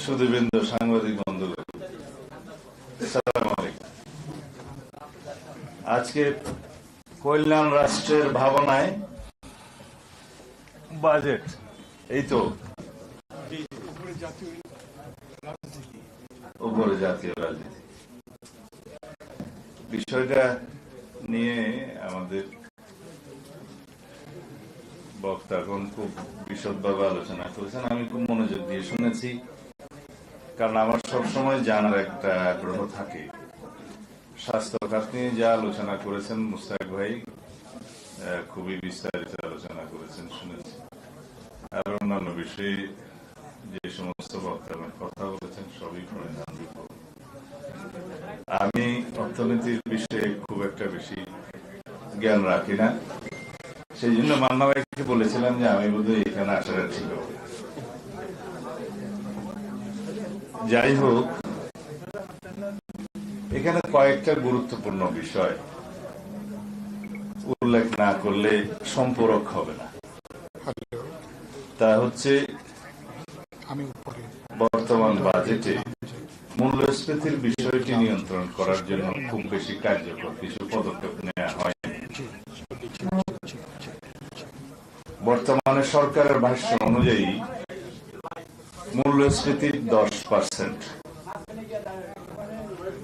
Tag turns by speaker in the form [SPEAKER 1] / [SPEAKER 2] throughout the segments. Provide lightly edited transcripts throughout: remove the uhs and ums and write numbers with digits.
[SPEAKER 1] সুধীবৃন্দ, সাংবাদিক বন্ধুগণ, আসসালামু আলাইকুম। আজকে কল্যাণ রাষ্ট্রের ভাবনায় বাজেট, এই তো উপরে জাতীয় রাজনীতি বিষয়টা নিয়ে আমাদের বক্তাগণ খুব বিশদভাবে আলোচনা করেছেন। আমি খুব মনোযোগ দিয়ে শুনেছি, কারণ আমার সবসময় জানার একটা আগ্রহ থাকে। স্বাস্থ্য খাত নিয়ে যা আলোচনা করেছেন মুস্তাক ভাই, খুবই বিস্তারিত আলোচনা করেছেন, শুনেছি। আর অন্যান্য বিষয়ে যে সমস্ত বক্তাগণ কথা বলেছেন সবই পরিণামযোগ্য। আমি অর্থনীতির বিষয়ে খুব একটা বেশি জ্ঞান রাখি না, সেই জন্য মান্না ভাইকে বলেছিলাম যে আমি বোধহয় এখানে আসাটা ঠিক হবে। যাই হোক, এখানে কয়েকটা গুরুত্বপূর্ণ বিষয় উল্লেখ না করলে সম্পূরক হবে না। তা হচ্ছে, বর্তমান বাজেটে মূল্যস্ফীতির বিষয়টি নিয়ন্ত্রণ করার জন্য খুব বেশি কার্যকর কিছু পদক্ষেপ নেওয়া হয়। বর্তমানে সরকারের ভাষ্য অনুযায়ী মূল্যস্ফীতি 10%,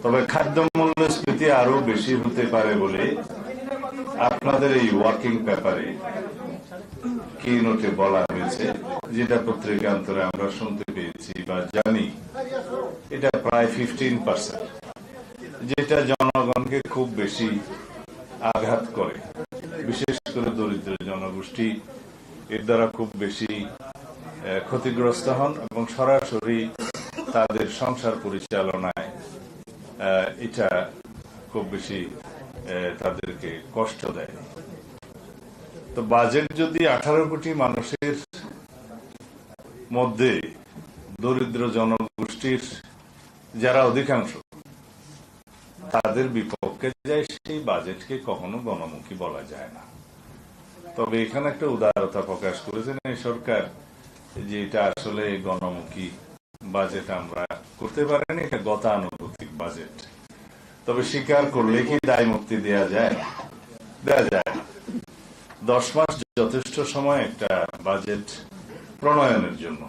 [SPEAKER 1] তবে খাদ্য মূল্যস্ফীতি আরো বেশি হতে পারে বলে আপনাদের এই ওয়ার্কিং পেপারে কি নোটে বলা হয়েছে, যেটা পত্রিকান্তরে আমরা শুনতে পেয়েছি বা জানি, এটা প্রায় 15%, যেটা জনগণকে খুব বেশি আঘাত করে। বিশেষ করে দরিদ্র জনগোষ্ঠী এর দ্বারা খুব বেশি ক্ষতিগ্রস্ত হন এবং সরাসরি তাদের সংসার পরিচালনায় এটা খুব বেশি তাদেরকে কষ্ট দেয়। তো বাজেট যদি 18 কোটি মানুষের মধ্যে দরিদ্র জনগোষ্ঠীর যারা অধিকাংশ তাদের বিপক্ষে যায়, সেই বাজেটকে কখনো গণমুখী বলা যায় না। তবে এখানে একটা উদারতা প্রকাশ করেছেন এই সরকার, যে এটা আসলে গণমুখী বাজেট আমরা করতে পারিনি, এটা গতানুগতিক বাজেট। তবে স্বীকার করলে কি দায় মুক্তি দেওয়া যায়? দেওয়া যায়। 10 মাস যথেষ্ট সময় একটা বাজেট প্রণয়নের জন্য।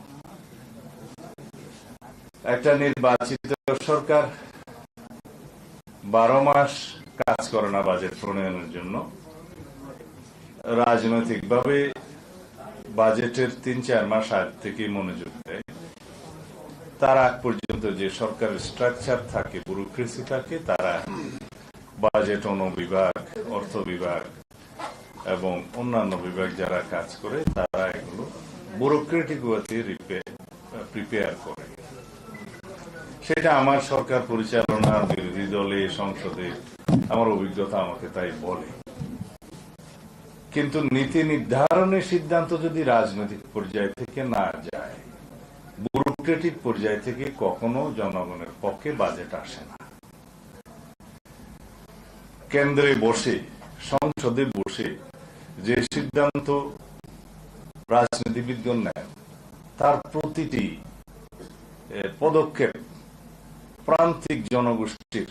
[SPEAKER 1] একটা নির্বাচিত সরকার 12 মাস কাজ করে না বাজেট প্রণয়নের জন্য। রাজনৈতিকভাবে বাজেটের 3-4 মাস আগে থেকে মনোযোগ দেয়। তার আগ পর্যন্ত যে সরকারের স্ট্রাকচার থাকে, ব্যুরোক্রেসি থাকে, তারা বাজেট অনুবিভাগ, অর্থ বিভাগ এবং অন্যান্য বিভাগ যারা কাজ করে, তারা এগুলো ব্যুরোক্রেটিক ওয়েতে প্রিপেয়ার করে। সেটা আমার সরকার পরিচালনা, বিরোধী দলে, সংসদে আমার অভিজ্ঞতা আমাকে তাই বলে। কিন্তু নীতি নির্ধারণের সিদ্ধান্ত যদি রাজনৈতিক পর্যায় থেকে না যায়, ব্যুরোক্রেটিক পর্যায় থেকে কখনো জনগণের পক্ষে বাজেট আসে না। কেন্দ্রে বসে, সংসদে বসে যে সিদ্ধান্ত রাজনীতিবিদগণ নেন, তার প্রতিটি পদক্ষেপ প্রান্তিক জনগোষ্ঠীর,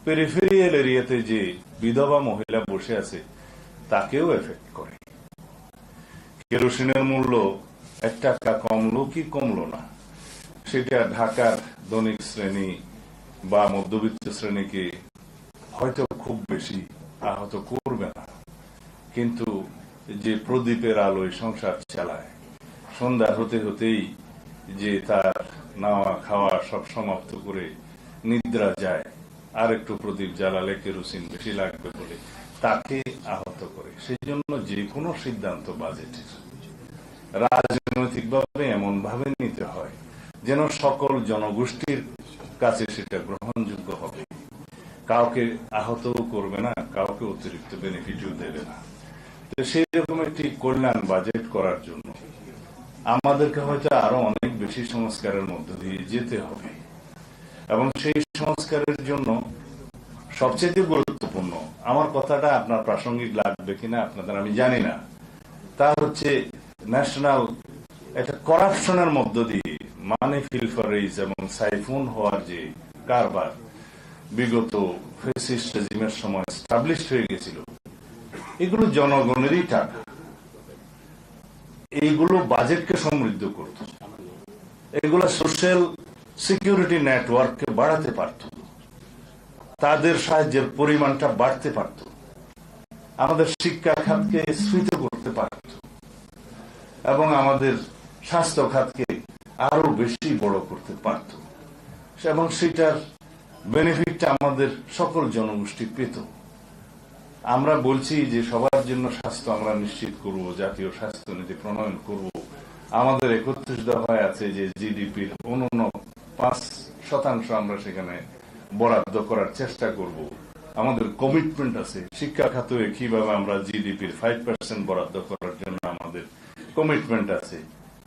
[SPEAKER 1] পেরিফেরিয়াল এরিয়াতে যে বিধবা মহিলা বসে আছে তাকেও এফেক্ট করে। কেরোসিনের মূল্য 1 টাকা কমলো কি কমলো না, সেটা ঢাকার ধনিক শ্রেণী বা মধ্যবিত্ত শ্রেণীকে হয়তো খুব বেশি আহত করবে না, কিন্তু যে প্রদীপের আলোয় সংসার চালায়, সন্ধ্যা হতে হতেই যে তার নাওয়া খাওয়া সব সমাপ্ত করে নিদ্রা যায়, আর একটু প্রদীপ জ্বালালে কেরোসিন বেশি লাগবে বলে তাকে আহত করে। সেই জন্য যে কোনো সিদ্ধান্ত বাজেটের রাজনৈতিকভাবে এমন ভাবে নিতে হয় যেন সকল জনগোষ্ঠীর কাছে সেটা গ্রহণযোগ্য হবে, কাউকে আহতও করবে না, কাউকে অতিরিক্ত বেনিফিটও দেবে না। তো সেই রকম একটি কল্যাণ বাজেট করার জন্য আমাদেরকে হয়তো আরো অনেক বেশি সংস্কারের মধ্য দিয়ে যেতে হবে, এবং সেই সংস্কারের জন্য সবচেয়ে গুরুত্বপূর্ণ, আমার কথাটা আপনার প্রাসঙ্গিক লাগবে কিনা আপনাদের আমি জানি না, তা হচ্ছে ন্যাশনাল একটা করাপশনের মধ্য দিয়ে, মানে মানি ফিলফারেজ এবং সাইফুন হওয়ার যে কারবার বিগত ফ্যাসিস্ট রেজিমের সময় এস্টাবলিশড হয়ে গেছিল, এগুলো জনগণেরই টাকা। এইগুলো বাজেটকে সমৃদ্ধ করত, এগুলো সোশ্যাল সিকিউরিটি নেটওয়ার্ককে বাড়াতে পারত, তাদের সাহায্যের পরিমাণটা বাড়তে পারত, আমাদের শিক্ষা খাতকে স্ফীত করতে পারত এবং আমাদের স্বাস্থ্য খাতকে আরো বেশি বড় করতে পারত, এবং সেটার বেনিফিটটা আমাদের সকল জনগোষ্ঠী পেত। আমরা বলছি যে সবার জন্য স্বাস্থ্য আমরা নিশ্চিত করব, জাতীয় স্বাস্থ্য নীতি প্রণয়ন করব। আমাদের 31 দফায় আছে যে জিডিপির ৫% আমরা সেখানে বরাদ্দ করার চেষ্টা করব। আমাদের কমিটমেন্ট আছে শিক্ষা খাতে কিভাবে আমরা জিডিপির 5% বরাদ্দ করার জন্য আমাদের কমিটমেন্ট আছে।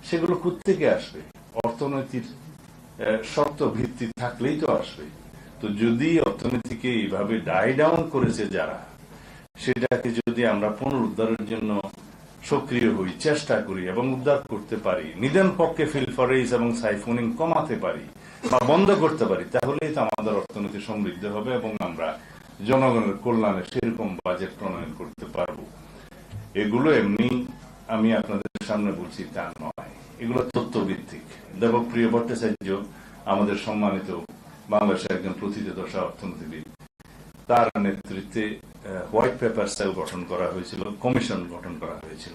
[SPEAKER 1] সেগুলো কোত্থেকে আসবে? অর্থনৈতিক শক্ত ভিত্তি থাকলেই তো আসবে। তো যদি অর্থনীতিকে এইভাবে ডাই ডাউন করেছে যারা, সেটাকে যদি আমরা পুনরুদ্ধারের জন্য সক্রিয় হই, চেষ্টা করি এবং উদ্ধার করতে পারি, নিদেন পক্ষে ফিলফারেজ এবং সাইফুনিং কমাতে পারি বা বন্ধ করতে পারি, তাহলেই তো আমাদের অর্থনীতি সমৃদ্ধ হবে এবং আমরা জনগণের কল্যাণে সেরকম বাজেট প্রণয়ন করতে পারব। এগুলো এমনি আমি আপনাদের সামনে বলছি তা নয়, এগুলো তথ্যভিত্তিক। দেবপ্রিয় ভট্টাচার্য আমাদের সম্মানিত বাংলাদেশের একজন প্রথিতযশা অর্থনীতিবিদ, তার নেতৃত্বে হোয়াইট পেপার সেল গঠন করা হয়েছিল, কমিশন গঠন করা হয়েছিল।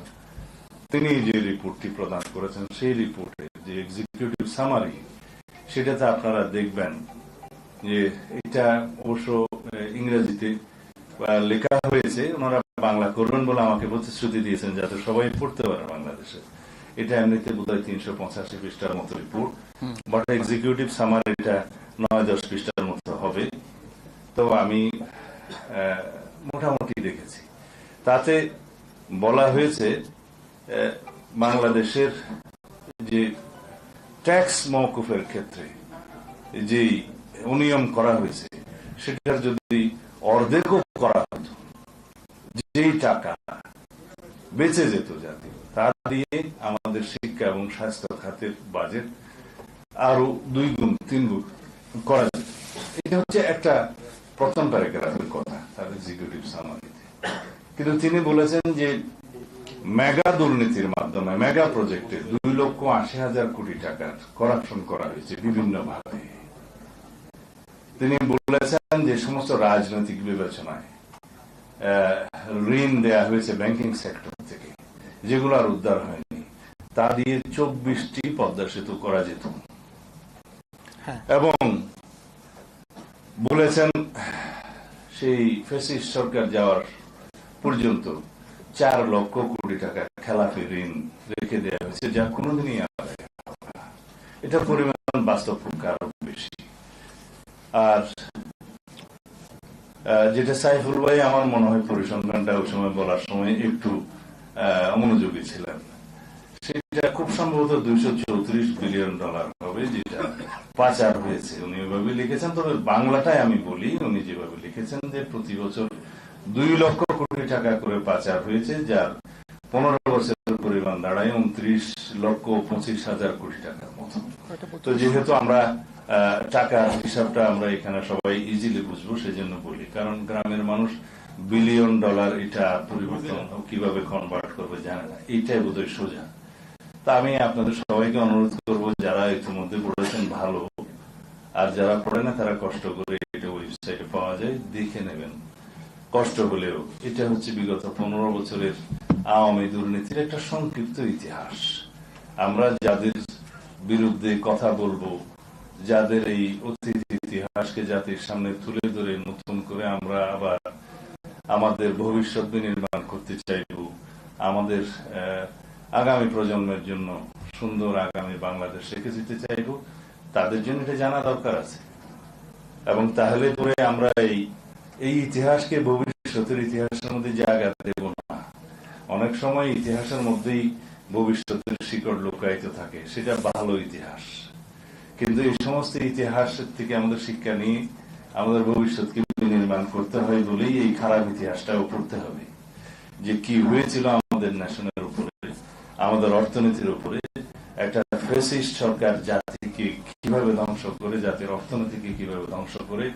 [SPEAKER 1] তিনি যে রিপোর্টটি প্রদান করেছেন, সেই রিপোর্টে যে এক্সিকিউটিভ সামারি, সেটাতে আপনারা দেখবেন যে এটা অবশ্য ইংরেজিতে লেখা হয়েছে, ওনারা বাংলা করবেন বলে আমাকে প্রতিশ্রুতি দিয়েছেন যাতে সবাই পড়তে পারে বাংলাদেশে। এটা এমনিতে বোধহয় 385 পৃষ্ঠার মতো রিপোর্ট, বাট এক্সিকিউটিভ সামারি এটা 9-10 পৃষ্ঠার মতো হবে। তো আমি মোটামুটি দেখেছি, তাতে বলা হয়েছে বাংলাদেশের যে ট্যাক্স মওকুফের ক্ষেত্রে যে অনিয়ম করা হয়েছে, সেটার যদি অর্ধেকও করা হতো, যেই টাকা বেঁচে যেত জাতি, তা দিয়ে আমাদের শিক্ষা এবং স্বাস্থ্য খাতের বাজেট আরো 2 গুণ 3 গুণ করা যেত। এটা হচ্ছে একটা প্রথম প্যারাগ্রাফের কথা তার এক্সিকিউটিভ সামারিতে। কিন্তু তিনি বলেছেন যে মেগা দুর্নীতির মাধ্যমে মেগা প্রজেক্টে 2,80,000 কোটি টাকার করাপশন করা হয়েছে বিভিন্ন ভাবে। তিনি বলেছেন যে সমস্ত রাজনৈতিক বিবেচনায় ঋণ দেয়া হয়েছে ব্যাংকিং সেক্টর থেকে, যেগুলো আর উদ্ধার হয়নি, তা দিয়ে 24টি পদ্মা সেতু করা যেত। এবং বলেছেন সেই ফ্যাসিস্ট সরকার যাওয়ার পর্যন্ত 4 লক্ষ কোটি টাকা খেলাপি ঋণ রেখে দেওয়া হয়েছে, যা কোনোদিনই আদায় হবে না। এটা পরিমাণ বাস্তব পক্ষে আরো বেশি। আর যেটা সাইফুল ভাই আমার মনে হয় পরিসংখ্যানটা ওই সময় বলার সময় একটু অমনোযোগী ছিলেন, সেটা খুব সম্ভবত $234 বিলিয়ন হবে, যেটা পাচার হয়েছে। উনি ওইভাবে লিখেছেন, তবে বাংলাটায় আমি বলি, উনি যেভাবে লিখেছেন যে প্রতি বছর 2 লক্ষ কোটি টাকা করে পাচার হয়েছে, যার 15 বছরের পরিমাণ দাঁড়ায় 29,25,000 কোটি টাকার মতো। তো যেহেতু আমরা টাকার হিসাবটা আমরা এখানে সবাই ইজিলি বুঝবো, সেজন্য বলি, কারণ গ্রামের মানুষ $বিলিয়ন এটা পরিবর্তন কিভাবে কনভার্ট করবে জানে না, এইটাই বোধহয় সোজা। তা আমি আপনাদের সবাইকে অনুরোধ করবো, যারা ইতিমধ্যে পড়েছেন ভালো, আর যারা পড়ে না তারা কষ্ট করে, এটা ওয়েবসাইটে পাওয়া যায়, দেখে নেবেন কষ্ট হলেও। এটা হচ্ছে বিগত 15 বছরের আওয়ামী দুর্নীতির একটা সংক্ষিপ্ত ইতিহাস। আমরা যাদের বিরুদ্ধে কথা বলবো, যাদের এই অতীত ইতিহাসকে জাতির সামনে তুলে ধরে নতুন করে আমরা আবার আমাদের ভবিষ্যৎ বিনির্মাণ করতে চাইব, আমাদের আগামী প্রজন্মের জন্য সুন্দর আগামী বাংলাদেশ রেখে যেতে চাইব, তাদের জন্য এটা জানা দরকার আছে। এবং তাহলে পরে আমরা এই ইতিহাসকে ভবিষ্যতের ইতিহাসের মধ্যে জায়গা দেব না। অনেক সময় ইতিহাসের মধ্যেই ভবিষ্যতের শিকড় লুকায়িত থাকে, সেটা ভালো ইতিহাস। কিন্তু এই সমস্ত ইতিহাসের থেকে আমাদের শিক্ষা নিয়ে আমাদের ভবিষ্যৎকে নির্মাণ করতে হয় বলেই এই খারাপ ইতিহাসটাও পড়তে হবে, যে কি হয়েছিল আমাদের ন্যাশনের উপরে, আমাদের অর্থনীতির উপরে, একটা ফ্যাসিস্ট সরকার জাতিকে কিভাবে ধ্বংস করে, জাতির অর্থনীতিকে কিভাবে ধ্বংস করে,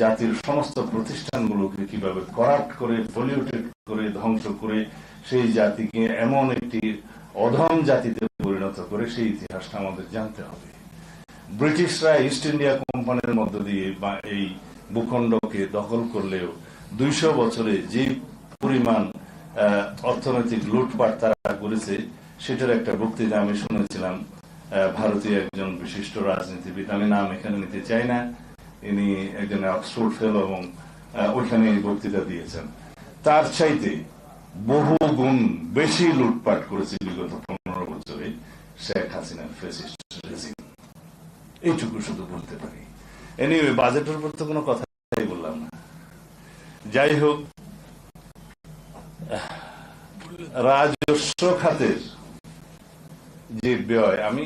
[SPEAKER 1] জাতির সমস্ত প্রতিষ্ঠানগুলোকে কিভাবে করাপ্ট করে, পলিউটেড করে, ধ্বংস করে সেই জাতিকে এমন একটি অধম জাতিতে পরিণত করে, সেই ইতিহাসটা আমাদের জানতে হবে। ব্রিটিশরা ইস্ট ইন্ডিয়া কোম্পানির মধ্য দিয়ে এই ভূখণ্ডকে দখল করলেও 200 বছরে যে পরিমাণ অর্থনৈতিক লুটপাট তারা করেছে, সেটার একটা বক্তৃতা আমি শুনেছিলাম ভারতীয় একজন বিশিষ্ট রাজনীতিবিদ, আমি নাম এখানে নিতে চাই না, ইনি একজন অক্সফোর্ড ফেলো এবং ওইখানে এই বক্তৃতা দিয়েছেন। তার চাইতে বহু গুণ বেশি লুটপাট করেছে বিগত 15 বছরে শেখ হাসিনার ফ্যাসিস্ট রেজিম। এইটুকু শুধু বলতে পারি। এনিওয়ে, বাজেটের উপর তো কোনো কথাই বললাম না। যাই হোক, রাজস্ব খাতের যে ব্যয়, আমি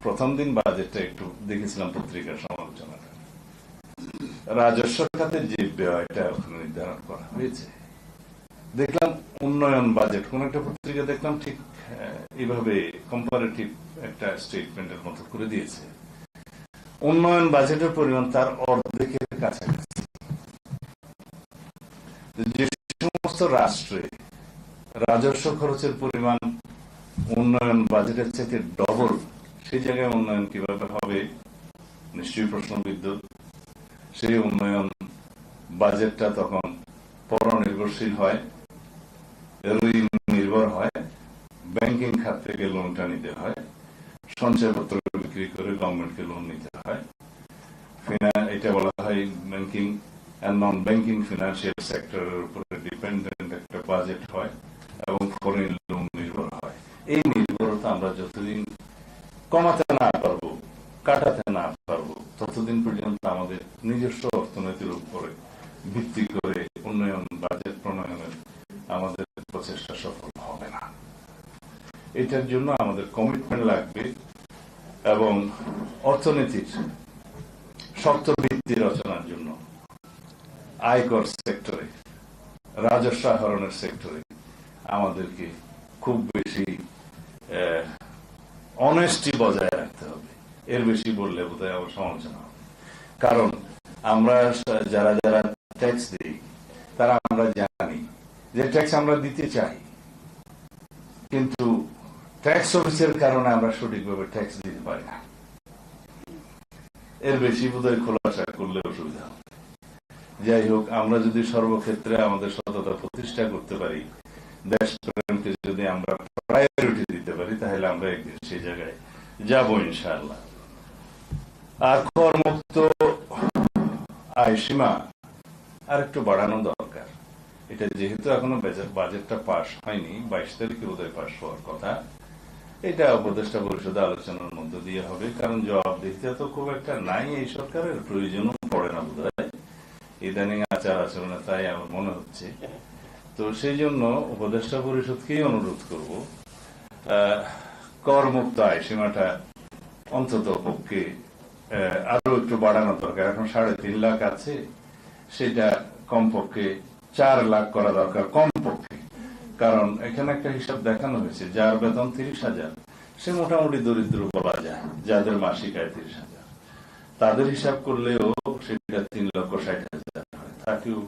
[SPEAKER 1] প্রথম দিন বাজেটটা একটু দেখেছিলাম পত্রিকার সমালোচনাটা। রাজস্ব খাতের যে ব্যয়টা ওখানে নির্ধারণ করা হয়েছে, দেখলাম উন্নয়ন বাজেট, কোন একটা পত্রিকা দেখলাম ঠিক এইভাবে কম্পারেটিভ একটা স্টেটমেন্টের মতো করে দিয়েছে। উন্নয়ন বাজেটের পরিমাণ তার অর্ধেকের কাছাকাছি। যে সমস্ত রাষ্ট্রে রাজস্ব খরচের পরিমাণ উন্নয়ন বাজেটের থেকে ডবল, সেই জায়গায় উন্নয়ন কিভাবে হবে? নিশ্চয়ই প্রশ্নবিদ্ধ। সেই উন্নয়ন বাজেটটা তখন পরনির্ভরশীল হয়, ঋণ নির্ভর হয়, ব্যাংকিং খাত থেকে লোনটা নিতে হয়, সঞ্চয়পত্র বিক্রি করে গভর্নমেন্টকে লোন নিতে হয়। এটা বলা হয় banking and non banking financial সেক্টরের উপরে ডিপেন্ডেন্ট একটা বাজেট হয় এবং ফরেন লোন নির্ভর হয়। এই নির্ভরতা আমরা যতদিন কমাতে না পারবো, কাটাতে না পারবো, ততদিন পর্যন্ত আমাদের নিজস্ব অর্থনীতির উপরে ভিত্তি করে উন্নয়ন বাজেট প্রণয়নের আমাদের প্রচেষ্টা সফল হবে না। এটার জন্য আমাদের কমিটমেন্ট লাগবে এবং অর্থনীতির শক্ত ভিত্তি রচনার জন্য আয়কর সেক্টরে, রাজস্ব আহরণের সেক্টরে আমাদেরকে খুব বেশি অনেস্টি বজায় রাখতে হবে। এর বেশি বললে বোধহয় আবার সমালোচনা হবে। কারণ আমরা যারা যারা ট্যাক্স দিই, তারা আমরা জানি যে ট্যাক্স আমরা দিতে চাই, কিন্তু ট্যাক্স অফিসের কারণে আমরা সঠিকভাবে ট্যাক্স দিতে পারি না। এর বেশি বোধহয় খোলাসা করলে অসুবিধা হবে। যাই হোক, আমরা যদি সর্বক্ষেত্রে আমাদের সততা প্রতিষ্ঠা করতে পারি, দেশপ্রেমকে যদি আমরা প্রায়োরিটি দিতে পারি, তাহলে আমরা একদিন সেই জায়গায় যাবো ইনশাআল্লাহ। আর করমুক্ত আয় সীমা আর একটু বাড়ানো দরকার। এটা যেহেতু এখনো বাজেটটা পাস হয়নি, 22 তারিখে বোধহয় পাস হওয়ার কথা, এটা উপদেষ্টা পরিষদে আলোচনার মধ্য দিয়ে হবে। কারণ জবাবদিহিতা তো খুব একটা নাই এই সরকারের, প্রয়োজনও পড়ে না বোধহয় ইদানিং আচার আচরণে, তাই আমার মনে হচ্ছে। তো সেই জন্য উপদেষ্টা পরিষদকেই অনুরোধ করব, করমুক্ত আয় সীমাটা অন্তত পক্ষে আরো একটু বাড়ানো দরকার। এখন 3.5 লাখ আছে, সেটা কমপক্ষে 4 লাখ করা দরকার কমপক্ষে। কারণ এখানে একটা হিসাব দেখানো হয়েছে, যার বেতন 30,000 সে মোটামুটি দরিদ্র বলা যায়, যাদের মাসিক আয় 30,000, তাদের হিসাব করলেও সেটা 3,60,000 হয়। তাকেও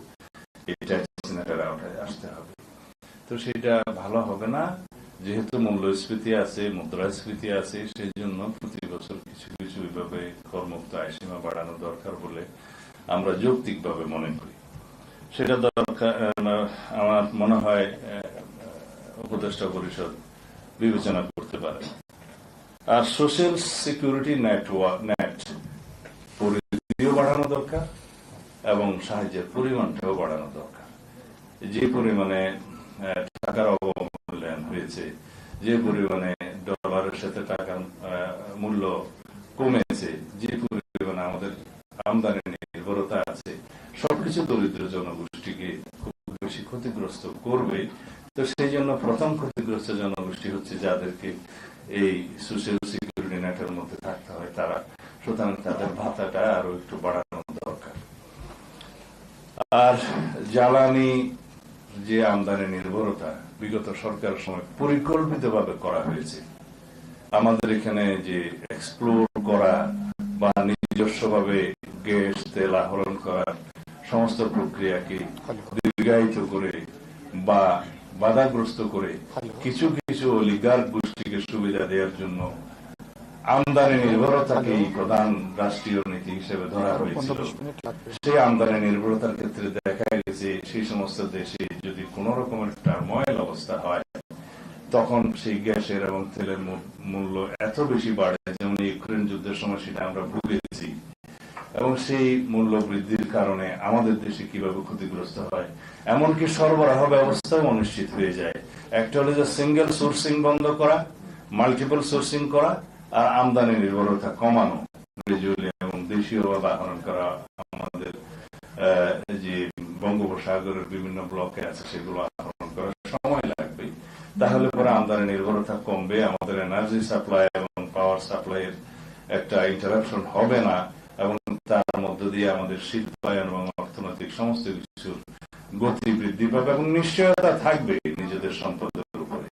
[SPEAKER 1] এই ট্যাক্সের আওতায় আসতে হবে। তো সেটা ভালো হবে না। যেহেতু মূল্যস্ফীতি আছে, মুদ্রাস্ফীতি আছে, সেই জন্য প্রতি বছর কিছু কিছু এইভাবে করমুক্ত আয় সীমা বাড়ানো দরকার বলে আমরা যৌক্তিকভাবে মনে করি। সেটা দরকার, আমার মনে হয় উপদেষ্টা পরিষদ বিবেচনা করতে পারে। আর সোশ্যাল সিকিউরিটি নেট পরিধিও বাড়ানো দরকার এবং সাহায্যের পরিমাণটাও বাড়ানো দরকার। যে পরিমাণে টাকার অবমূল্যায়ন হয়েছে, যে পরিমাণে ডলারের সাথে টাকার মূল্য কমেছে, যে পরিমাণে আমাদের আমদানি নির্ভরতা আছে, সবকিছু দরিদ্র জনগোষ্ঠীকে খুব বেশি ক্ষতিগ্রস্ত করবে। তো সেই জন্য প্রথম ক্ষতিগ্রস্ত জনগোষ্ঠী হচ্ছে যাদেরকে এই সোশ্যাল সিকিউরিটি নেটের মধ্যে থাকতে হয় তারা। সুতরাং তাদের ভাতাটা আরো একটু বাড়ানো দরকার। আর জ্বালানি যে আমদানি নির্ভরতা বিগত সরকারের সময় পরিকল্পিতভাবে করা হয়েছে, আমাদের এখানে যে এক্সপ্লোর করা বা নিজস্বভাবে গ্যাস তেল আহরণ করার সমস্ত প্রক্রিয়াকে দীর্ঘায়িত করে বা বাধাগ্রস্ত করে কিছু কিছু অলিগার্ক গোষ্ঠীকে সুবিধা দেওয়ার জন্য আমদানি নির্ভরতাকেই প্রধান রাষ্ট্রীয় নীতি হিসেবে ধরা হয়েছিল। সেই আমদানি নির্ভরতার ক্ষেত্রে দেখা গেছে সেই সমস্ত দেশে যদি কোন রকমের টার্ময়েল অবস্থা হয় তখন সেই গ্যাসের এবং তেলের মূল্য এত বেশি বাড়ে, যেমন ইউক্রেন যুদ্ধের সময় সেটা আমরা ভুগেছি, এবং সেই মূল্য বৃদ্ধির কারণে আমাদের দেশে কিভাবে ক্ষতিগ্রস্ত হয়, এমনকি সরবরাহ ব্যবস্থাও অনিশ্চিত হয়ে যায়। একটা হলো যে সিঙ্গেল সোর্সিং বন্ধ করা, মাল্টিপল সোর্সিং করা, আর আমদানি নির্ভরতা কমানো গ্রাজুয়ালি, এবং দেশীয় আহরণ করা। আমাদের যে বঙ্গোপসাগরের বিভিন্ন ব্লকে আছে সেগুলো আহরণ করার সময় লাগবে, তাহলে পরে আমদানি নির্ভরতা কমবে, আমাদের এনার্জি সাপ্লাই এবং পাওয়ার সাপ্লাই এর একটা ইন্টারাপশন হবে না, এবং তার মধ্য দিয়ে আমাদের শিল্পায়ন এবং অর্থনৈতিক সমস্ত কিছুর গতি বৃদ্ধি পাবে এবং নিশ্চয়তা থাকবে নিজেদের সম্পদের উপরে।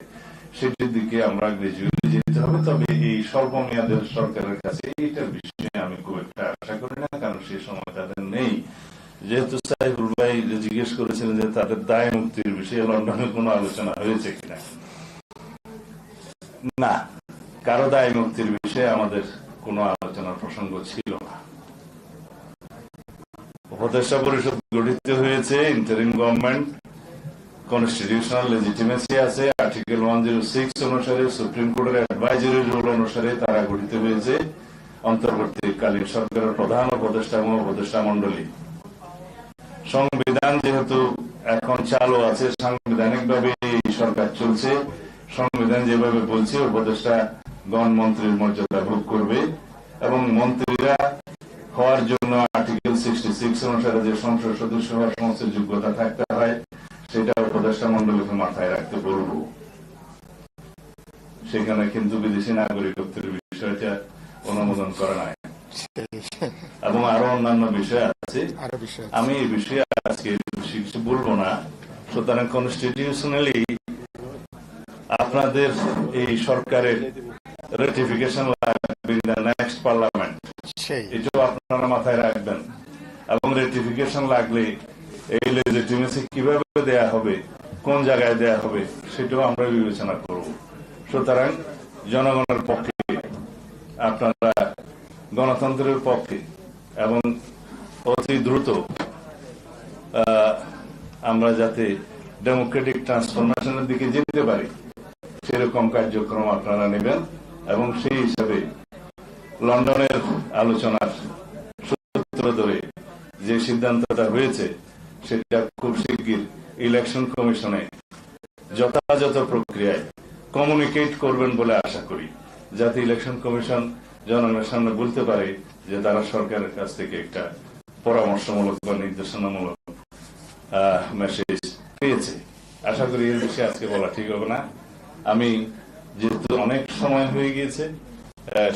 [SPEAKER 1] সেটির দিকে আমরা গ্রাজুয়ালি যেতে হবে। তবে এই স্বল্প মেয়াদের সরকারের কাছে এইটার বিষয়ে আমি খুব একটা আশা করি না, কারণ সে সময় তাদের নেই। যেহেতু সাইফুল ভাই জিজ্ঞেস করেছিলেন যে তাদের দায় মুক্তির বিষয়ে লন্ডনে কোনো আলোচনা হয়েছে কিনা, না, কারো দায় মুক্তির বিষয়ে আমাদের কোনো আলোচনার প্রসঙ্গ ছিল না। উপদেষ্টা পরিষদ গঠিত হয়েছে, ইন্টারিম গভর্নমেন্ট, কনস্টিটিউশনাল লেজিটিমেসি আছে, আর্টিকেল 106 অনুসারে সুপ্রিম কোর্টের অ্যাডভাইজারি রুল অনুসারে তারা গঠিত হয়েছে। অন্তর্বর্তীকালীন সরকারের প্রধান উপদেষ্টা এবং উপদেষ্টা মন্ডলী। সংবিধান যেহেতু এখন চালু আছে, সাংবিধানিক ভাবে এই সরকার চলছে, সংবিধান যেভাবে বলছে উপদেষ্টা গণ মন্ত্রীর মর্যাদা ভোগ করবে, এবং মন্ত্রীরা হওয়ার জন্য আর্টিকেল 66 অনুসারে যে সংসদ সদস্য হওয়ার সমস্ত যোগ্যতা থাকতে হয় সেটা উপদেষ্টা মন্ডলীকে মাথায় রাখতে বলব। সেখানে কিন্তু বিদেশি নাগরিকত্বের বিষয়টা অনুমোদন করা নাই, এবং আরো অন্যান্য বিষয় আছে। আমি এই বিষয়ে আজকে কিছু বলবো না। সুতরাং কনস্টিটিউশনালি আপনাদের এই সরকারের রেটিফিকেশন লাগবে ইন দ্য নেক্সট পার্লামেন্ট, এটাও আপনারা মাথায় রাখবেন। এবং রেটিফিকেশন লাগলে এই লেজিটিমেসি কিভাবে দেয়া হবে, কোন জায়গায় দেয়া হবে, সেটাও আমরা বিবেচনা করব। সুতরাং জনগণের পক্ষে, আপনারা গণতন্ত্রের পক্ষে, এবং অতি দ্রুত আমরা যাতে ডেমোক্রেটিক ট্রান্সফরমেশনের দিকে যেতে পারি সেরকম কার্যক্রম আপনারা নেবেন, এবং সেই হিসাবে লন্ডনের আলোচনার সূত্র ধরে যে সিদ্ধান্তটা হয়েছে সেটা খুব শিগগির ইলেকশন কমিশনে যথাযথ প্রক্রিয়ায় কমিউনিকেট করবেন বলে আশা করি, যাতে ইলেকশন কমিশন জনগণের সামনে বলতে পারে যে তারা সরকারের কাছ থেকে একটা পরামর্শমূলক বা নির্দেশনামূলক মেসেজ পেয়েছে। আশা করি এর বিষয়ে আজকে বলা ঠিক হবে না। আমি যেহেতু অনেক সময় হয়ে গিয়েছে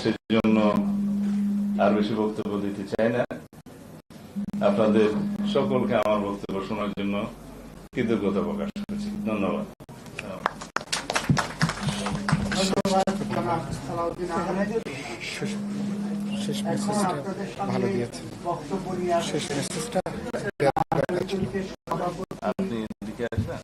[SPEAKER 1] সেজন্য আর বেশি বক্তব্য দিতে চাই না। আপনাদের সকলকে আমার বক্তব্য শোনার জন্য কৃতজ্ঞতা প্রকাশ করছি। ধন্যবাদ।
[SPEAKER 2] ভালো দিয়েছেন, শেষ মেসেজটা
[SPEAKER 1] আপনি এদিকে আসবেন।